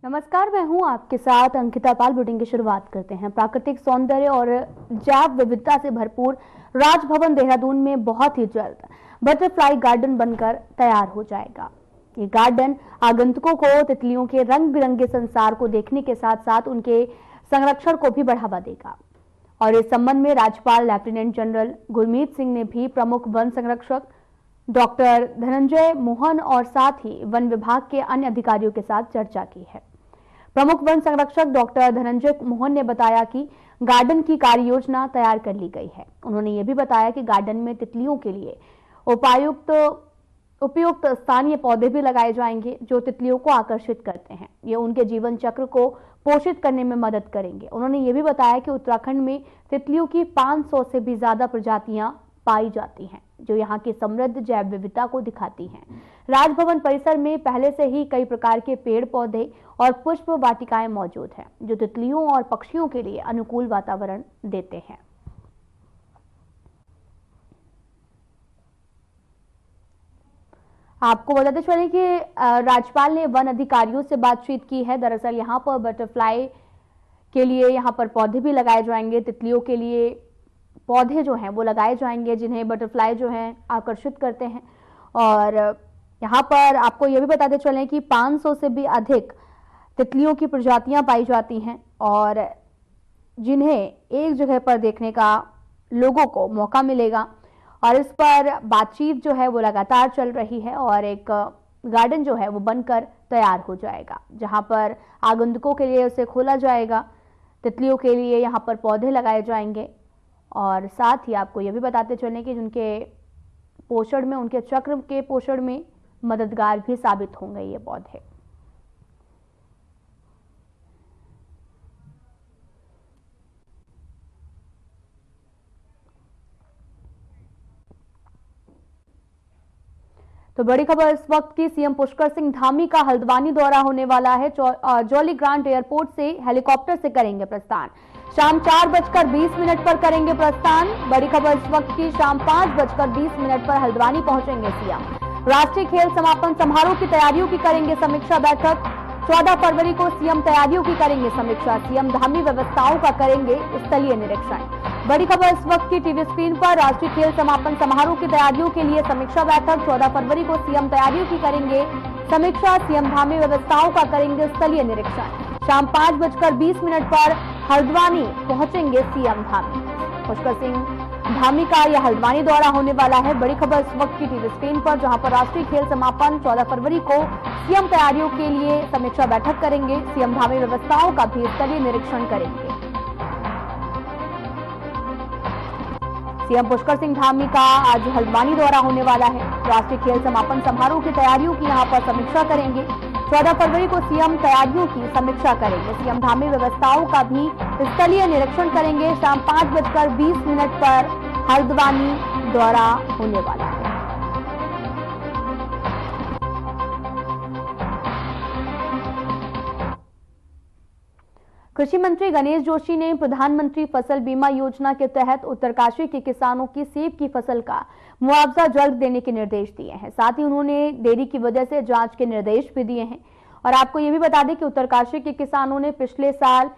नमस्कार, मैं हूं आपके साथ अंकिता पाल। बुलेटिन की शुरुआत करते हैं। प्राकृतिक सौंदर्य और जैव विविधता से भरपूर राजभवन देहरादून में बहुत ही जल्द बटरफ्लाई गार्डन बनकर तैयार हो जाएगा। ये गार्डन आगंतुकों को तितलियों के रंग बिरंगे संसार को देखने के साथ साथ उनके संरक्षण को भी बढ़ावा देगा। और इस संबंध में राज्यपाल लेफ्टिनेंट जनरल गुरमीत सिंह ने भी प्रमुख वन संरक्षक डॉक्टर धनंजय मोहन और साथ ही वन विभाग के अन्य अधिकारियों के साथ चर्चा की है। प्रमुख वन संरक्षक डॉक्टर धनंजय मोहन ने बताया कि गार्डन की कार्य योजना तैयार कर ली गई है। उन्होंने ये भी बताया कि गार्डन में तितलियों के लिए उपयुक्त स्थानीय पौधे भी लगाए जाएंगे जो तितलियों को आकर्षित करते हैं। ये उनके जीवन चक्र को पोषित करने में मदद करेंगे। उन्होंने ये भी बताया कि उत्तराखंड में तितलियों की 500 से भी ज्यादा प्रजातियां पाई जाती हैं जो यहाँ की समृद्ध जैव विविधता को दिखाती हैं। राजभवन परिसर में पहले से ही कई प्रकार के पेड़ पौधे और पुष्प वाटिकाएं मौजूद हैं जो तितलियों और पक्षियों के लिए अनुकूल वातावरण देते हैं। आपको बताते चले कि राज्यपाल ने वन अधिकारियों से बातचीत की है। दरअसल यहाँ पर बटरफ्लाई के लिए यहाँ पर पौधे भी लगाए जाएंगे। तितलियों के लिए पौधे जो हैं वो लगाए जाएंगे जिन्हें बटरफ्लाई जो हैं आकर्षित करते हैं। और यहाँ पर आपको ये भी बताते चलें कि 500 से भी अधिक तितलियों की प्रजातियां पाई जाती हैं और जिन्हें एक जगह पर देखने का लोगों को मौका मिलेगा। और इस पर बातचीत जो है वो लगातार चल रही है और एक गार्डन जो है वो बनकर तैयार हो जाएगा जहां पर आगंतुकों के लिए उसे खोला जाएगा। तितलियों के लिए यहाँ पर पौधे लगाए जाएंगे और साथ ही आपको ये भी बताते चलें कि जिनके पोषण में, उनके चक्र के पोषण में मददगार भी साबित होंगे ये पौधे। तो बड़ी खबर इस वक्त की, सीएम पुष्कर सिंह धामी का हल्द्वानी दौरा होने वाला है। जॉली ग्रांट एयरपोर्ट से हेलीकॉप्टर से करेंगे प्रस्थान। शाम 4:20 पर करेंगे प्रस्थान। बड़ी खबर इस वक्त की, शाम 5:20 पर हल्द्वानी पहुंचेंगे सीएम। राष्ट्रीय खेल समापन समारोह की तैयारियों की करेंगे समीक्षा बैठक। 14 फरवरी को सीएम तैयारियों की करेंगे समीक्षा। सीएम धामी व्यवस्थाओं का करेंगे स्थलीय निरीक्षण। बड़ी खबर इस वक्त की टीवी स्क्रीन पर, राष्ट्रीय खेल समापन समारोह की तैयारियों के लिए समीक्षा बैठक। 14 फरवरी को सीएम तैयारियों की करेंगे समीक्षा। सीएम धामी व्यवस्थाओं का करेंगे स्थलीय निरीक्षण। शाम 5:20 पर हल्द्वानी पहुंचेंगे सीएम धामी। पुष्कर सिंह धामी का यह हल्द्वानी दौरा होने वाला है। बड़ी खबर इस वक्त की टीवी स्क्रीन पर, जहां पर राष्ट्रीय खेल समापन 14 फरवरी को सीएम तैयारियों के लिए समीक्षा बैठक करेंगे। सीएम धामी व्यवस्थाओं का भी स्थलीय निरीक्षण करेंगे। सीएम पुष्कर सिंह धामी का आज हल्द्वानी दौरा होने वाला है। राष्ट्रीय खेल समापन समारोह की तैयारियों की यहां पर समीक्षा करेंगे। 14 फरवरी को सीएम तैयारियों की समीक्षा करेंगे। सीएम धामी व्यवस्थाओं का भी स्थलीय निरीक्षण करेंगे। शाम 5:20 पर हल्द्वानी दौरा होने वाला है। कृषि मंत्री गणेश जोशी ने प्रधानमंत्री फसल बीमा योजना के तहत उत्तरकाशी के किसानों की सेब की फसल का मुआवजा जल्द देने के निर्देश दिए हैं। साथ ही उन्होंने देरी की वजह से जांच के निर्देश भी दिए हैं। और आपको ये भी बता दें कि उत्तरकाशी के किसानों ने पिछले साल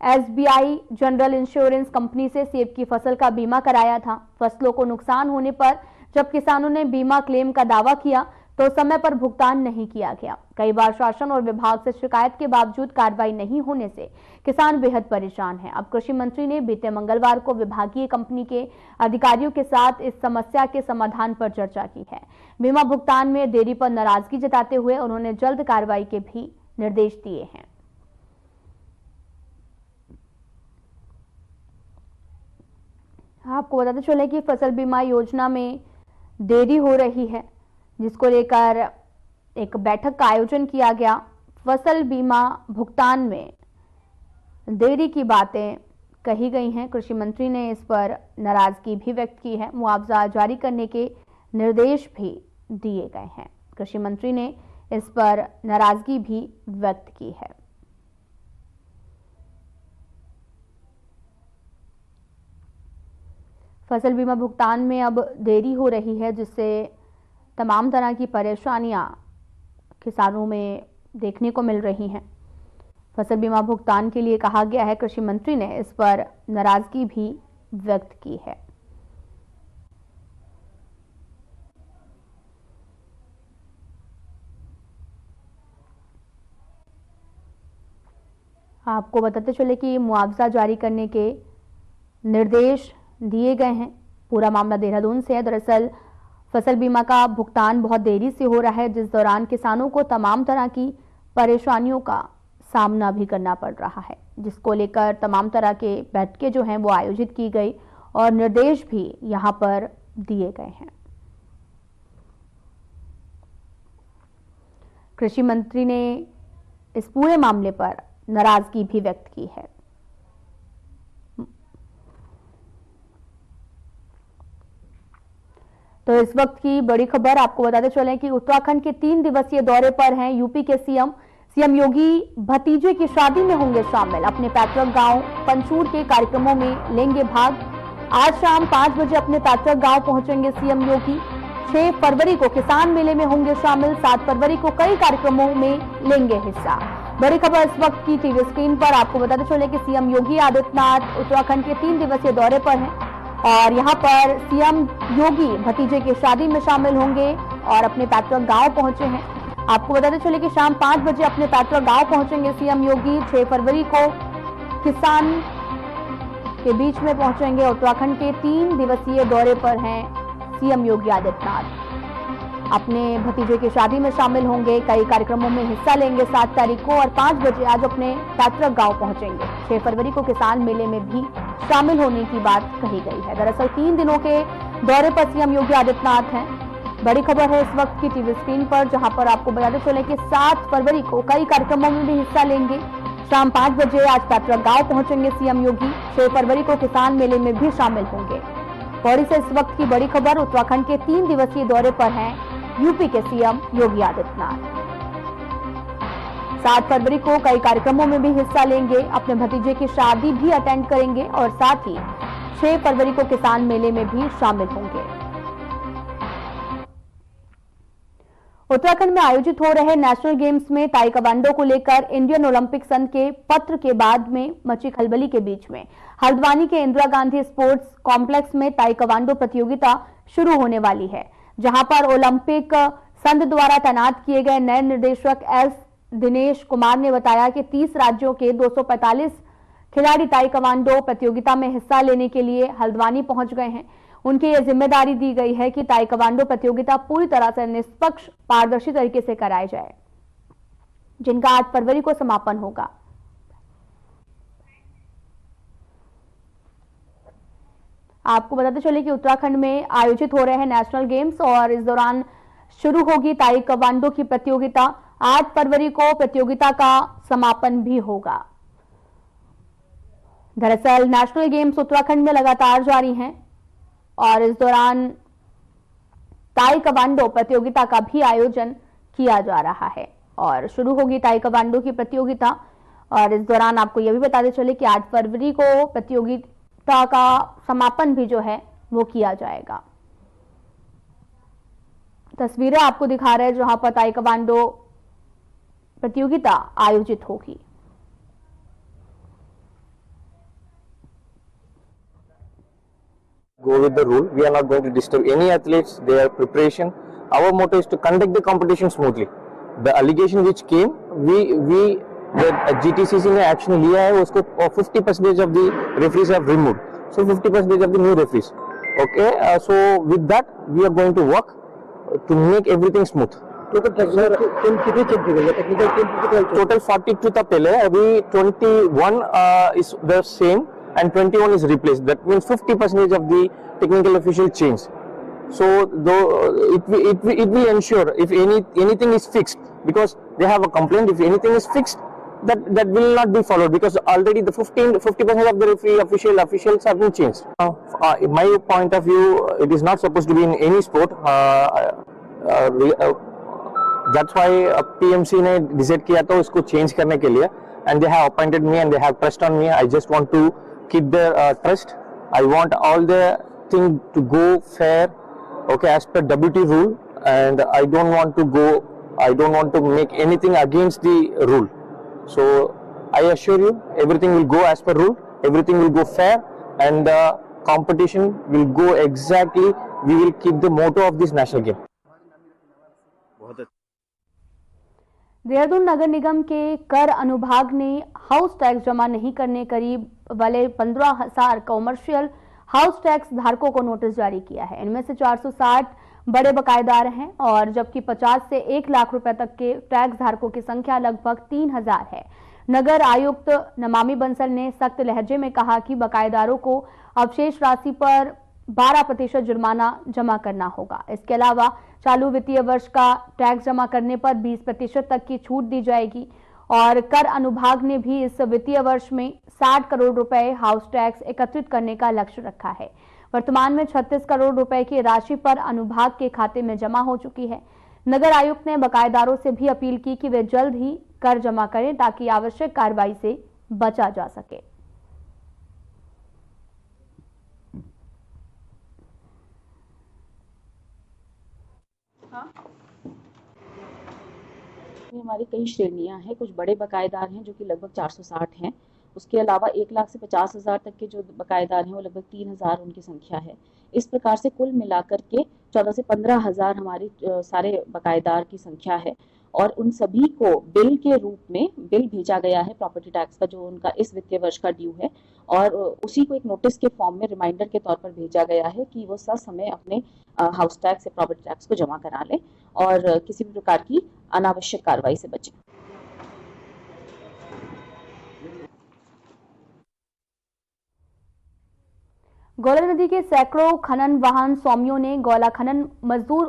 एसबीआई जनरल इंश्योरेंस कंपनी से सेब की फसल का बीमा कराया था। फसलों को नुकसान होने पर जब किसानों ने बीमा क्लेम का दावा किया तो समय पर भुगतान नहीं किया गया। कई बार शासन और विभाग से शिकायत के बावजूद कार्रवाई नहीं होने से किसान बेहद परेशान हैं। अब कृषि मंत्री ने बीते मंगलवार को विभागीय कंपनी के अधिकारियों के साथ इस समस्या के समाधान पर चर्चा की है। बीमा भुगतान में देरी पर नाराजगी जताते हुए उन्होंने जल्द कार्रवाई के भी निर्देश दिए हैं। आपको बताते चले कि फसल बीमा योजना में देरी हो रही है, जिसको लेकर एक बैठक का आयोजन किया गया। फसल बीमा भुगतान में देरी की बातें कही गई हैं। कृषि मंत्री ने इस पर नाराजगी भी व्यक्त की है। मुआवजा जारी करने के निर्देश भी दिए गए हैं। कृषि मंत्री ने इस पर नाराजगी भी व्यक्त की है। फसल बीमा भुगतान में अब देरी हो रही है, जिससे तमाम तरह की परेशानियां किसानों में देखने को मिल रही हैं। फसल बीमा भुगतान के लिए कहा गया है। कृषि मंत्री ने इस पर नाराजगी भी व्यक्त की है। आपको बताते चले कि मुआवजा जारी करने के निर्देश दिए गए हैं। पूरा मामला देहरादून से है। दरअसल फसल बीमा का भुगतान बहुत देरी से हो रहा है, जिस दौरान किसानों को तमाम तरह की परेशानियों का सामना भी करना पड़ रहा है, जिसको लेकर तमाम तरह के बैठकें जो हैं वो आयोजित की गई और निर्देश भी यहां पर दिए गए हैं। कृषि मंत्री ने इस पूरे मामले पर नाराजगी भी व्यक्त की है। तो इस वक्त की बड़ी खबर आपको बताते चलें कि उत्तराखंड के 3 दिवसीय दौरे पर हैं यूपी के सीएम योगी भतीजे की शादी में होंगे शामिल। अपने पैतृक गांव पंचूर के कार्यक्रमों में लेंगे भाग। आज शाम 5 बजे अपने पैतृक गांव पहुंचेंगे सीएम योगी। 6 फरवरी को किसान मेले में होंगे शामिल। 7 फरवरी को कई कार्यक्रमों में लेंगे हिस्सा। बड़ी खबर इस वक्त की टीवी स्क्रीन पर आपको बताते चले कि सीएम योगी आदित्यनाथ उत्तराखंड के 3 दिवसीय दौरे पर हैं और यहां पर सीएम योगी भतीजे की शादी में शामिल होंगे और अपने पैतृक गांव पहुंचे हैं। आपको बताते चले कि शाम 5 बजे अपने पैतृक गांव पहुंचेंगे सीएम योगी। 6 फरवरी को किसान के बीच में पहुंचेंगे। उत्तराखंड के 3 दिवसीय दौरे पर हैं सीएम योगी आदित्यनाथ। अपने भतीजे की शादी में शामिल होंगे, कई कार्यक्रमों में हिस्सा लेंगे 7 तारीख को और 5 बजे आज अपने पैतृक गांव पहुंचेंगे। 6 फरवरी को किसान मेले में भी शामिल होने की बात कही गई है। दरअसल 3 दिनों के दौरे पर सीएम योगी आदित्यनाथ हैं। बड़ी खबर है इस वक्त की टीवी स्क्रीन पर, जहां पर आपको बताते चले कि 7 फरवरी को कई कार्यक्रमों में भी हिस्सा लेंगे। शाम 5 बजे आज पैतृक गांव पहुंचेंगे सीएम योगी। 6 फरवरी को किसान मेले में भी शामिल होंगे। पौड़ी से इस वक्त की बड़ी खबर, उत्तराखंड के 3 दिवसीय दौरे पर हैं यूपी के सीएम योगी आदित्यनाथ। 7 फरवरी को कई कार्यक्रमों में भी हिस्सा लेंगे। अपने भतीजे की शादी भी अटेंड करेंगे और साथ ही 6 फरवरी को किसान मेले में भी शामिल होंगे। उत्तराखंड में आयोजित हो रहे नेशनल गेम्स में ताइक्वांडो को लेकर इंडियन ओलंपिक संघ के पत्र के बाद में मची खलबली के बीच में हल्द्वानी के इंदिरा गांधी स्पोर्ट्स कॉम्प्लेक्स में ताइक्वांडो प्रतियोगिता शुरू होने वाली है, जहां पर ओलंपिक संघ द्वारा तैनात किए गए नए निदेशक एस दिनेश कुमार ने बताया कि 30 राज्यों के 245 खिलाड़ी ताइक्वांडो प्रतियोगिता में हिस्सा लेने के लिए हल्द्वानी पहुंच गए हैं। उनकी यह जिम्मेदारी दी गई है कि ताइक्वांडो प्रतियोगिता पूरी तरह से निष्पक्ष पारदर्शी तरीके से कराई जाए, जिनका 8 फरवरी को समापन होगा। आपको बताते चले कि उत्तराखंड में आयोजित हो रहे हैं नेशनल गेम्स और इस दौरान शुरू होगी ताइक्वांडो की प्रतियोगिता। 8 फरवरी को प्रतियोगिता का समापन भी होगा। दरअसल नेशनल गेम्स उत्तराखंड में लगातार जारी हैं और इस दौरान ताइक्वांडो प्रतियोगिता का भी आयोजन किया जा रहा है और शुरू होगी ताइक्वांडो की प्रतियोगिता। और इस दौरान आपको यह भी बताते चले कि 8 फरवरी को प्रतियोगिता का समापन भी जो है वो किया जाएगा। तस्वीरें आपको दिखा रहे हैं जहां पर ताइक्वांडो प्रतियोगिता आयोजित होगी। Go with the rule. We are not going to disturb any athletes, their preparation. Our motto is to conduct the competition smoothly. The allegation which came, the GTCC ने action लिया है, उसको 50% of the referees have removed. So 50% of the new referees. Okay, so with that we are going to work to make everything smooth. Total team कितनी change की गई है? Technical team total 42 था पहले, अभी 21 is the same and 21 is replaced. That means 50% of the technical official change. So though it will ensure if anything is fixed, because they have a complaint, if anything is fixed, that will not be followed, because already the 50% of the referee officials have been changed. In my point of view, it is not supposed to be in any sport. That's why PMC ने decide किया था उसको change करने के लिए, and they have appointed me and they have trust on me. I just want to keep their trust. I want all the thing to go fair, okay, as per WT rule, and I don't want to make anything against the rule. So I assure you, everything will go as per rule, everything will go fair, and competition will go exactly. We will keep the motto of this national game. Dehradun नगर निगम के कर अनुभाग ने house tax जमा नहीं करने करीब वाले 15,000 commercial house tax धारकों को नोटिस जारी किया है। इनमें से 460 बड़े बकायेदार हैं और जबकि 50 से 1 लाख रुपए तक के टैक्स धारकों की संख्या लगभग 3,000 है। नगर आयुक्त नमामि बंसल ने सख्त लहजे में कहा कि बकायेदारों को अवशेष राशि पर 12% जुर्माना जमा करना होगा। इसके अलावा चालू वित्तीय वर्ष का टैक्स जमा करने पर 20% तक की छूट दी जाएगी और कर अनुभाग ने भी इस वित्तीय वर्ष में 60 करोड़ रुपए हाउस टैक्स एकत्रित करने का लक्ष्य रखा है। वर्तमान में 36 करोड़ रुपए की राशि पर अनुभाग के खाते में जमा हो चुकी है। नगर आयुक्त ने बकायेदारों से भी अपील की कि वे जल्द ही कर जमा करें ताकि आवश्यक कार्रवाई से बचा जा सके। हमारी कई श्रेणियां हैं। कुछ बड़े बकायेदार हैं जो कि लगभग 460 हैं। उसके अलावा 1 लाख से 50,000 तक के जो बकायेदार हैं वो लगभग 3,000 उनकी संख्या है। इस प्रकार से कुल मिलाकर के 14 से 15,000 हमारी सारे बकायेदार की संख्या है और उन सभी को बिल के रूप में बिल भेजा गया है प्रॉपर्टी टैक्स का जो उनका इस वित्तीय वर्ष का ड्यू है और उसी को एक नोटिस के फॉर्म में रिमाइंडर के तौर पर भेजा गया है कि वो ससमय अपने हाउस टैक्स या प्रॉपर्टी टैक्स को जमा करा लें और किसी भी प्रकार की अनावश्यक कार्रवाई से बचें। गौला नदी के सैकड़ों खनन वाहन स्वामियों ने गौला खनन मजदूर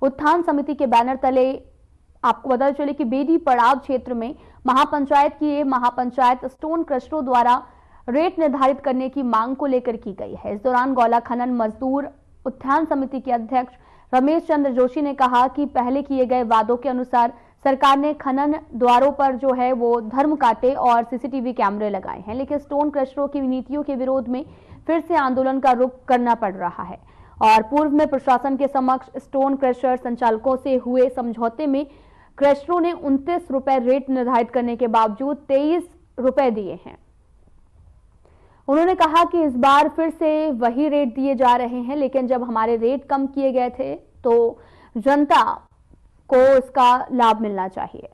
उत्थान समिति के बैनर तले आपको बता चले कि बेदी पड़ाव क्षेत्र में महापंचायत स्टोन क्रशरों द्वारा रेट निर्धारित करने की मांग को लेकर की गई है। इस दौरान गौला खनन मजदूर उत्थान समिति के अध्यक्ष रमेश चंद्र जोशी ने कहा कि पहले किए गए वादों के अनुसार सरकार ने खनन द्वारों पर जो है वो धर्म काटे और सीसीटीवी कैमरे लगाए हैं, लेकिन स्टोन क्रशरों की नीतियों के विरोध में फिर से आंदोलन का रुख करना पड़ रहा है और पूर्व में प्रशासन के समक्ष स्टोन क्रशर संचालकों से हुए समझौते में क्रशरों ने 29 रुपए रेट निर्धारित करने के बावजूद 23 रुपए दिए हैं। उन्होंने कहा कि इस बार फिर से वही रेट दिए जा रहे हैं, लेकिन जब हमारे रेट कम किए गए थे तो जनता को इसका लाभ मिलना चाहिए।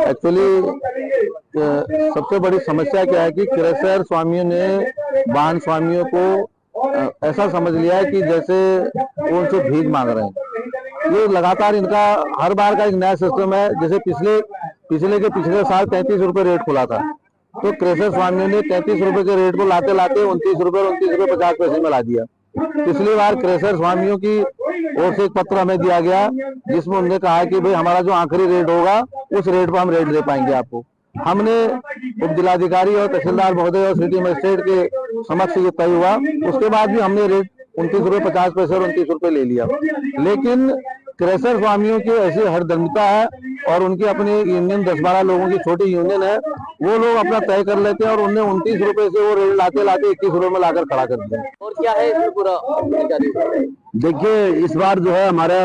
एक्चुअली सबसे बड़ी समस्या क्या है कि क्रशर स्वामियों ने वाहन स्वामियों को ऐसा समझ लिया है कि जैसे वो उनसे भीख मांग रहे हैं। ये लगातार इनका हर बार का एक नया सिस्टम है। जैसे पिछले साल 33 रुपए रेट खुला था, तो क्रशर स्वामियों ने 33 रुपए के रेट को लाते 29 रुपए और 29 रुपए 50 पैसे में ला दिया। पिछली बार क्रशर स्वामियों की ओर से एक पत्र हमें दिया गया जिसमें उन्होंने कहा कि भाई हमारा जो आखिरी रेट होगा उस रेट पर हम रेट दे पाएंगे आपको। हमने उप जिलाधिकारी और तहसीलदार महोदय और सिटी मजिस्ट्रेट के समक्ष ये तय हुआ। उसके बाद भी हमने रेट 29 रुपए 50 पैसे और 29 रुपए ले लिया, लेकिन क्रशर स्वामियों की ऐसी हरदमिता है और उनकी अपनी यूनियन 10-12 लोगों की छोटी यूनियन है, वो लोग अपना तय कर लेते हैं और उन्हें 29 रुपए से वो रेट लाते 21 रुपए में लाकर खड़ा कर दिया। और क्या है इसमें पूरा? देखिए, इस बार जो है हमारा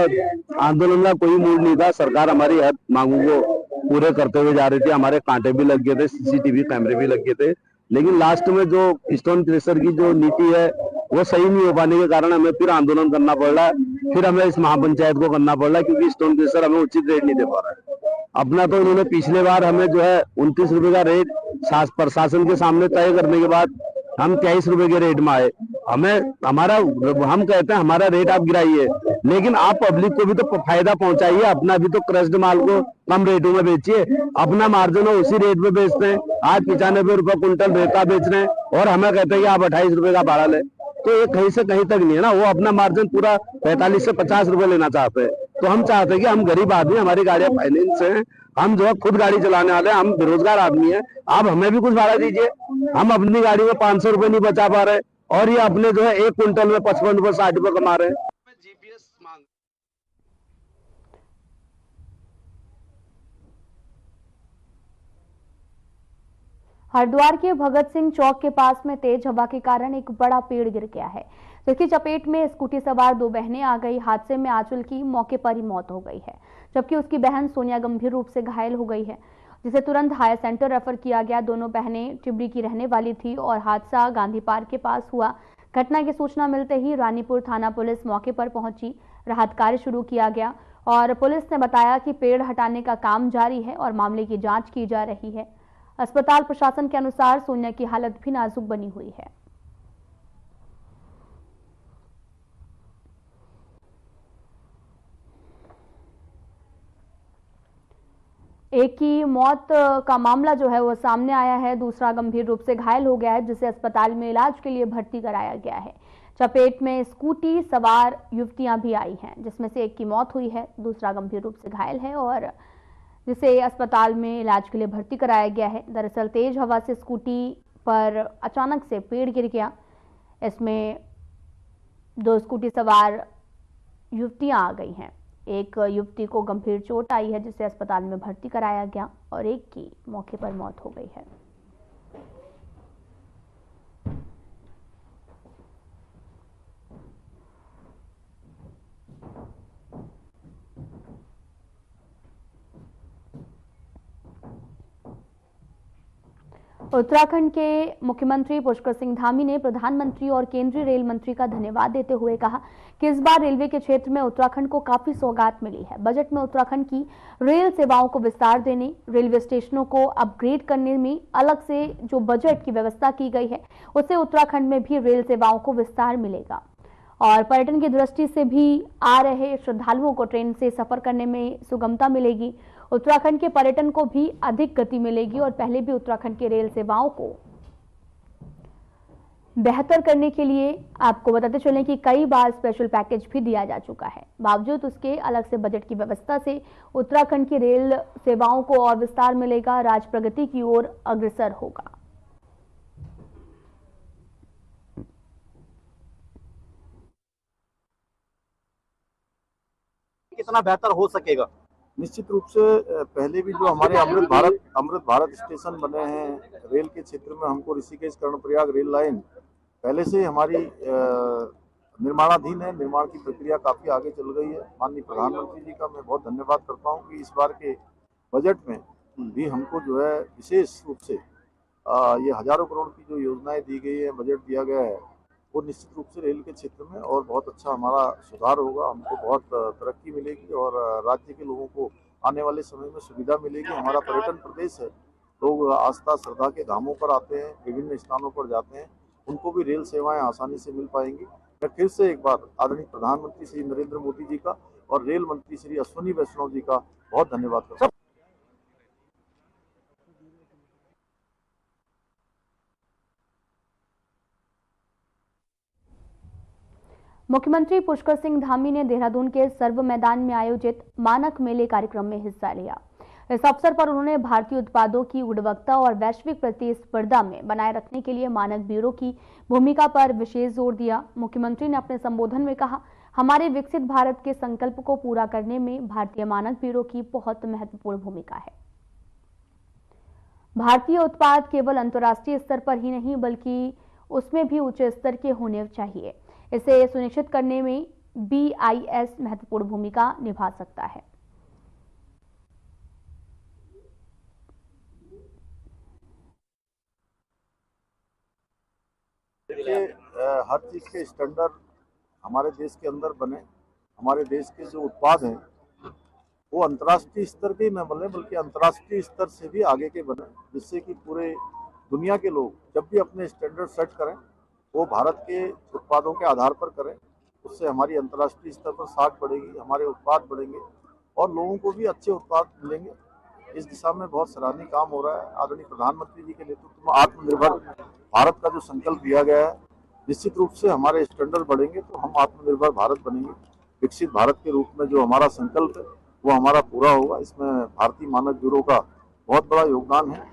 आंदोलन का कोई मूड नहीं था। सरकार हमारी हर मांगों को पूरे करते हुए जा रही थी। हमारे कांटे भी लग गए थे, सीसीटीवी कैमरे भी लग गए थे, लेकिन लास्ट में जो स्टोन क्रशर की जो नीति है वो सही नहीं हो पाने के कारण हमें फिर आंदोलन करना पड़ रहा है। फिर हमें इस महापंचायत को करना पड़ रहा है क्योंकि स्टोन क्रशर हमें उचित रेट नहीं दे पा रहा है। अपना तो उन्होंने पिछले बार हमें जो है 29 रुपए का रेट प्रशासन के सामने तय करने के बाद हम 23 रुपए के रेट में आए। हम कहते हैं हमारा रेट आप गिराइए, लेकिन आप पब्लिक को भी तो फायदा पहुंचाइए। अपना भी तो क्रश्ड माल को कम रेटों में बेचिए। अपना मार्जिन हो उसी रेट में बेचते हैं। आज 95 रुपए कुंटल रेता बेच रहे हैं और हमें कहते हैं कि आप 28 रुपए का भाड़ा ले, तो ये कहीं से कहीं तक नहीं है ना। वो अपना मार्जिन पूरा 45 से 50 रुपए लेना चाहते हैं। तो हम चाहते हैं कि हम गरीब आदमी, हमारी गाड़ियां फाइनेंस है, हम जो है खुद गाड़ी चलाने वाले हैं, हम बेरोजगार आदमी है, आप हमें भी कुछ भाड़ा दीजिए। हम अपनी गाड़ी में 500 रुपए नहीं बचा पा रहे और ये अपने जो है 1 कुंटल में 55 रुपए 60 रुपए कमा रहे हैं। हरिद्वार के भगत सिंह चौक के पास में तेज हवा के कारण एक बड़ा पेड़ गिर गया है, जिसकी चपेट में स्कूटी सवार 2 बहनें आ गई। हादसे में आंचल की मौके पर ही मौत हो गई है, जबकि उसकी बहन सोनिया गंभीर रूप से घायल हो गई है, जिसे तुरंत हायर सेंटर रेफर किया गया। दोनों बहनें टिबड़ी की रहने वाली थी और हादसा गांधी पार्क के पास हुआ। घटना की सूचना मिलते ही रानीपुर थाना पुलिस मौके पर पहुंची, राहत कार्य शुरू किया गया और पुलिस ने बताया कि पेड़ हटाने का काम जारी है और मामले की जांच की जा रही है। अस्पताल प्रशासन के अनुसार सोनिया की हालत भी नाजुक बनी हुई है। एक की मौत का मामला जो है वो सामने आया है, दूसरा गंभीर रूप से घायल हो गया है, जिसे अस्पताल में इलाज के लिए भर्ती कराया गया है। चपेट में स्कूटी सवार युवतियां भी आई हैं, जिसमें से एक की मौत हुई है, दूसरा गंभीर रूप से घायल है और जिसे अस्पताल में इलाज के लिए भर्ती कराया गया है। दरअसल तेज हवा से स्कूटी पर अचानक से पेड़ गिर गया। इसमें 2 स्कूटी सवार युवतियां आ गई हैं। एक युवती को गंभीर चोट आई है, जिसे अस्पताल में भर्ती कराया गया और एक की मौके पर मौत हो गई है। उत्तराखंड के मुख्यमंत्री पुष्कर सिंह धामी ने प्रधानमंत्री और केंद्रीय रेल मंत्री का धन्यवाद देते हुए कहा कि इस बार रेलवे के क्षेत्र में उत्तराखंड को काफी सौगात मिली है। बजट में उत्तराखंड की रेल सेवाओं को विस्तार देने, रेलवे स्टेशनों को अपग्रेड करने में अलग से जो बजट की व्यवस्था की गई है, उससे उत्तराखंड में भी रेल सेवाओं को विस्तार मिलेगा और पर्यटन की दृष्टि से भी आ रहे श्रद्धालुओं को ट्रेन से सफर करने में सुगमता मिलेगी। उत्तराखंड के पर्यटन को भी अधिक गति मिलेगी और पहले भी उत्तराखंड की रेल सेवाओं को बेहतर करने के लिए आपको बताते चलें कि कई बार स्पेशल पैकेज भी दिया जा चुका है। बावजूद उसके अलग से बजट की व्यवस्था से उत्तराखंड की रेल सेवाओं को और विस्तार मिलेगा, राज्य प्रगति की ओर अग्रसर होगा। कितना बेहतर हो सकेगा? निश्चित रूप से पहले भी जो हमारे अमृत भारत स्टेशन बने हैं रेल के क्षेत्र में, हमको ऋषिकेश कर्णप्रयाग रेल लाइन पहले से हमारी निर्माणाधीन है। निर्माण की प्रक्रिया काफी आगे चल गई है। माननीय प्रधानमंत्री जी का मैं बहुत धन्यवाद करता हूं कि इस बार के बजट में भी हमको जो है विशेष रूप से ये हजारों करोड़ की जो योजनाएं दी गई है, बजट दिया गया है, वो निश्चित रूप से रेल के क्षेत्र में और बहुत अच्छा हमारा सुधार होगा। हमको बहुत तरक्की मिलेगी और राज्य के लोगों को आने वाले समय में सुविधा मिलेगी। हमारा पर्यटन प्रदेश है, लोग आस्था श्रद्धा के धामों पर आते हैं, विभिन्न स्थानों पर जाते हैं, उनको भी रेल सेवाएं आसानी से मिल पाएंगी। मैं फिर से एक बार आदरणीय प्रधानमंत्री श्री नरेंद्र मोदी जी का और रेल मंत्री श्री अश्विनी वैष्णव जी का बहुत धन्यवाद करता हूँ। मुख्यमंत्री पुष्कर सिंह धामी ने देहरादून के सर्व मैदान में आयोजित मानक मेले कार्यक्रम में हिस्सा लिया। इस अवसर पर उन्होंने भारतीय उत्पादों की गुणवत्ता और वैश्विक प्रतिस्पर्धा में बनाए रखने के लिए मानक ब्यूरो की भूमिका पर विशेष जोर दिया। मुख्यमंत्री ने अपने संबोधन में कहा, हमारे विकसित भारत के संकल्प को पूरा करने में भारतीय मानक ब्यूरो की बहुत महत्वपूर्ण भूमिका है। भारतीय उत्पाद केवल अंतर्राष्ट्रीय स्तर पर ही नहीं बल्कि उसमें भी उच्च स्तर के होने चाहिए। इसे सुनिश्चित करने में BIS महत्वपूर्ण भूमिका निभा सकता है। देखिए, हर चीज के स्टैंडर्ड हमारे देश के अंदर बने। हमारे देश के जो उत्पाद हैं वो अंतर्राष्ट्रीय स्तर के न बने बल्कि अंतर्राष्ट्रीय स्तर से भी आगे के बने, जिससे कि पूरे दुनिया के लोग जब भी अपने स्टैंडर्ड सेट करें वो भारत के उत्पादों के आधार पर करें। उससे हमारी अंतर्राष्ट्रीय स्तर पर साख बढ़ेगी, हमारे उत्पाद बढ़ेंगे और लोगों को भी अच्छे उत्पाद मिलेंगे। इस दिशा में बहुत सराहनीय काम हो रहा है। आदरणीय प्रधानमंत्री जी के नेतृत्व में आत्मनिर्भर भारत का जो संकल्प दिया गया है, निश्चित रूप से हमारे स्टैंडर्ड बढ़ेंगे तो हम आत्मनिर्भर भारत बनेंगे। विकसित भारत के रूप में जो हमारा संकल्प है वो हमारा पूरा होगा। इसमें भारतीय मानक ब्यूरो का बहुत बड़ा योगदान है।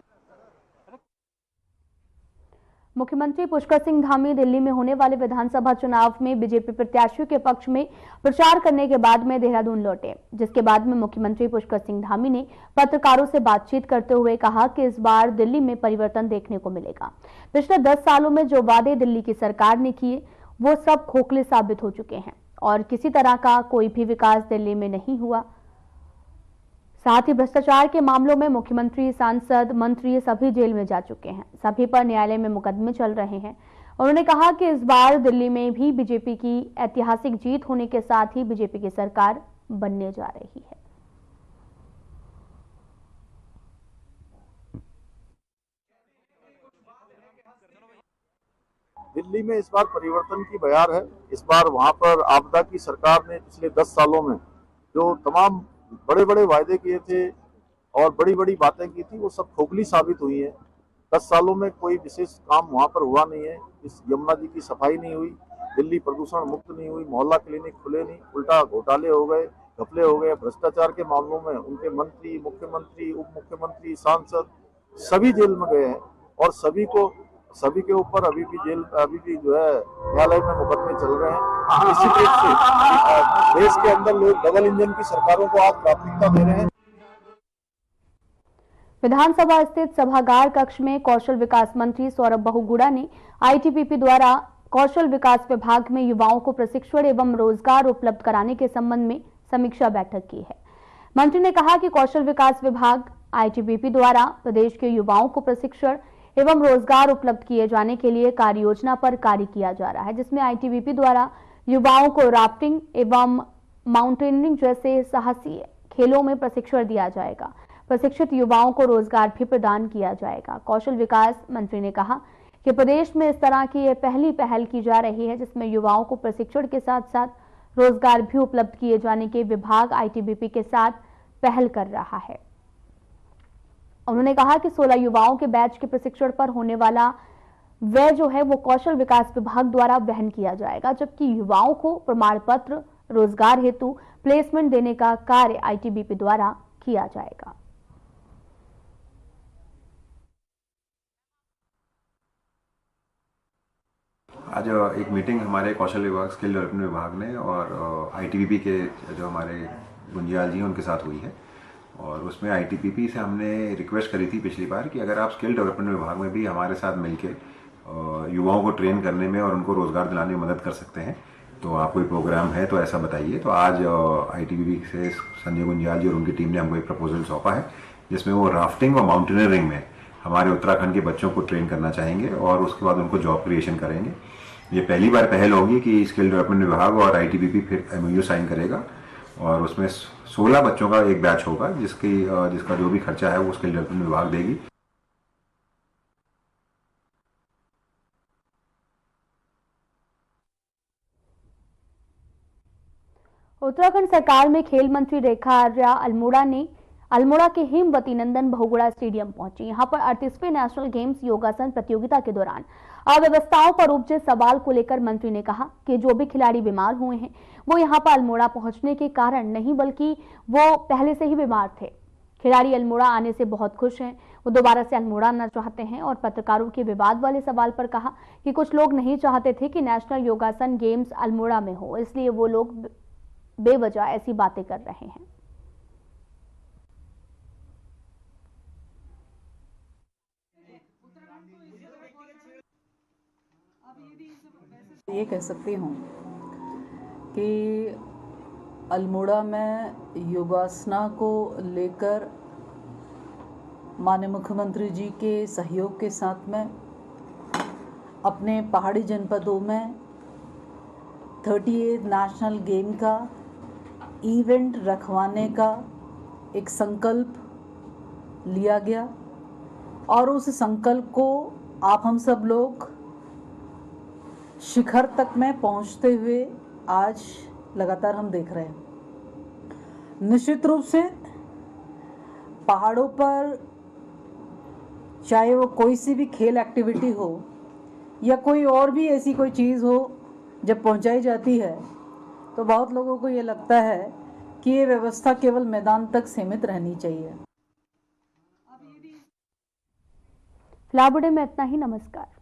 मुख्यमंत्री पुष्कर सिंह धामी दिल्ली में होने वाले विधानसभा चुनाव में बीजेपी प्रत्याशियों के पक्ष में प्रचार करने के बाद में देहरादून लौटे, जिसके बाद में मुख्यमंत्री पुष्कर सिंह धामी ने पत्रकारों से बातचीत करते हुए कहा कि इस बार दिल्ली में परिवर्तन देखने को मिलेगा। पिछले 10 सालों में जो वादे दिल्ली की सरकार ने किए वो सब खोखले साबित हो चुके हैं और किसी तरह का कोई भी विकास दिल्ली में नहीं हुआ। साथ ही भ्रष्टाचार के मामलों में मुख्यमंत्री, सांसद, मंत्री सभी जेल में जा चुके हैं। सभी पर न्यायालय में मुकदमे चल रहे हैं। उन्होंने कहा कि इस बार दिल्ली में भी बीजेपी की ऐतिहासिक जीत होने के साथ ही बीजेपी की सरकार बनने जा रही है। दिल्ली में इस बार परिवर्तन की बयार है। इस बार वहां पर आपदा की सरकार ने पिछले 10 सालों में जो तमाम बड़े बड़े वायदे किए थे और बड़ी बड़ी बातें की थी वो सब खोखली साबित हुई हैं। 10 सालों में कोई विशेष काम वहां पर हुआ नहीं है। इस यमुना जी की सफाई नहीं हुई, दिल्ली प्रदूषण मुक्त नहीं हुई, मोहल्ला क्लिनिक खुले नहीं, उल्टा घोटाले हो गए, घपले हो गए। भ्रष्टाचार के मामलों में उनके मंत्री, मुख्यमंत्री, उप मुख्यमंत्री, सांसद सभी जेल में गए हैं और सभी के ऊपर अभी भी जो है न्यायालय में मुकदमे चल रहे हैं। निश्चित रूप से देश के अंदर लोग डबल इंजन की सरकारों को आज प्राथमिकता दे रहे हैं। विधानसभा स्थित सभागार कक्ष में कौशल विकास मंत्री सौरभ बहुगुणा ने आईटीबीपी द्वारा कौशल विकास विभाग में युवाओं को प्रशिक्षण एवं रोजगार उपलब्ध कराने के संबंध में समीक्षा बैठक की है। मंत्री ने कहा कि कौशल विकास विभाग आईटीबीपी द्वारा प्रदेश के युवाओं को प्रशिक्षण एवं रोजगार उपलब्ध किए जाने के लिए कार्य योजना पर कार्य किया जा रहा है, जिसमें आईटीबीपी द्वारा युवाओं को राफ्टिंग एवं माउंटेनियरिंग जैसे साहसी खेलों में प्रशिक्षण दिया जाएगा। प्रशिक्षित युवाओं को रोजगार भी प्रदान किया जाएगा। कौशल विकास मंत्री ने कहा कि प्रदेश में इस तरह की यह पहली पहल की जा रही है, जिसमें युवाओं को प्रशिक्षण के साथ साथ रोजगार भी उपलब्ध किए जाने के विभाग आईटीबीपी के साथ पहल कर रहा है। उन्होंने कहा कि 16 युवाओं के बैच के प्रशिक्षण पर होने वाला व्यय जो है वो कौशल विकास विभाग द्वारा वहन किया जाएगा, जबकि युवाओं को प्रमाण पत्र, रोजगार हेतु प्लेसमेंट देने का कार्य आईटीबीपी द्वारा किया जाएगा। आज एक मीटिंग हमारे कौशल विभाग, स्किल डेवलपमेंट विभाग ने और आईटीबीपी के जो हमारे गुंजियाल जी हैं उनके साथ हुई है और उसमें आईटीबीपी से हमने रिक्वेस्ट करी थी पिछली बार कि अगर आप स्किल डेवलपमेंट विभाग में भी हमारे साथ मिलके युवाओं को ट्रेन करने में और उनको रोजगार दिलाने में मदद कर सकते हैं तो आप कोई प्रोग्राम है तो ऐसा बताइए। तो आज आईटीबीपी से संजय गुंजियाल जी और उनकी टीम ने हमको एक प्रपोजल सौंपा है जिसमें वो राफ्टिंग और माउंटेनियरिंग में हमारे उत्तराखंड के बच्चों को ट्रेन करना चाहेंगे और उसके बाद उनको जॉब क्रिएशन करेंगे। ये पहली बार पहल होगी कि स्किल डेवलपमेंट विभाग और आईटीबीपी फिर एमओयू साइन करेगा और उसमें 16 बच्चों का एक बैच होगा जिसका जो भी खर्चा है वो स्किल डेवलपमेंट विभाग देगी। उत्तराखंड सरकार में खेल मंत्री रेखा आर्या अल्मोड़ा के हेमवती नंदन बहुगुणा स्टेडियम पहुंची। यहां पर 38वें नेशनल गेम्स योगासन प्रतियोगिता के दौरान अव्यवस्थाओं पर उपजे सवाल को लेकर मंत्री ने कहा कि जो भी खिलाड़ी बीमार हुए हैं वो यहां पर अल्मोड़ा पहुंचने के कारण नहीं बल्कि वो पहले से ही बीमार थे। खिलाड़ी अल्मोड़ा आने से बहुत खुश हैं, वो दोबारा से अल्मोड़ा आना चाहते हैं और पत्रकारों के विवाद वाले सवाल पर कहा कि कुछ लोग नहीं चाहते थे कि नेशनल योगासन गेम्स अल्मोड़ा में हो, इसलिए वो लोग बेवजह ऐसी बातें कर रहे हैं। ये कह सकती हूँ कि अल्मोड़ा में योगासना को लेकर माननीय मुख्यमंत्री जी के सहयोग के साथ में अपने पहाड़ी जनपदों में 38 नेशनल गेम का इवेंट रखवाने का एक संकल्प लिया गया और उस संकल्प को आप हम सब लोग शिखर तक में पहुंचते हुए आज लगातार हम देख रहे हैं। निश्चित रूप से पहाड़ों पर चाहे वो कोई सी भी खेल एक्टिविटी हो या कोई और भी ऐसी कोई चीज़ हो, जब पहुंचाई जाती है तो बहुत लोगों को ये लगता है कि ये व्यवस्था केवल मैदान तक सीमित रहनी चाहिए। फिलहाल में इतना ही। नमस्कार।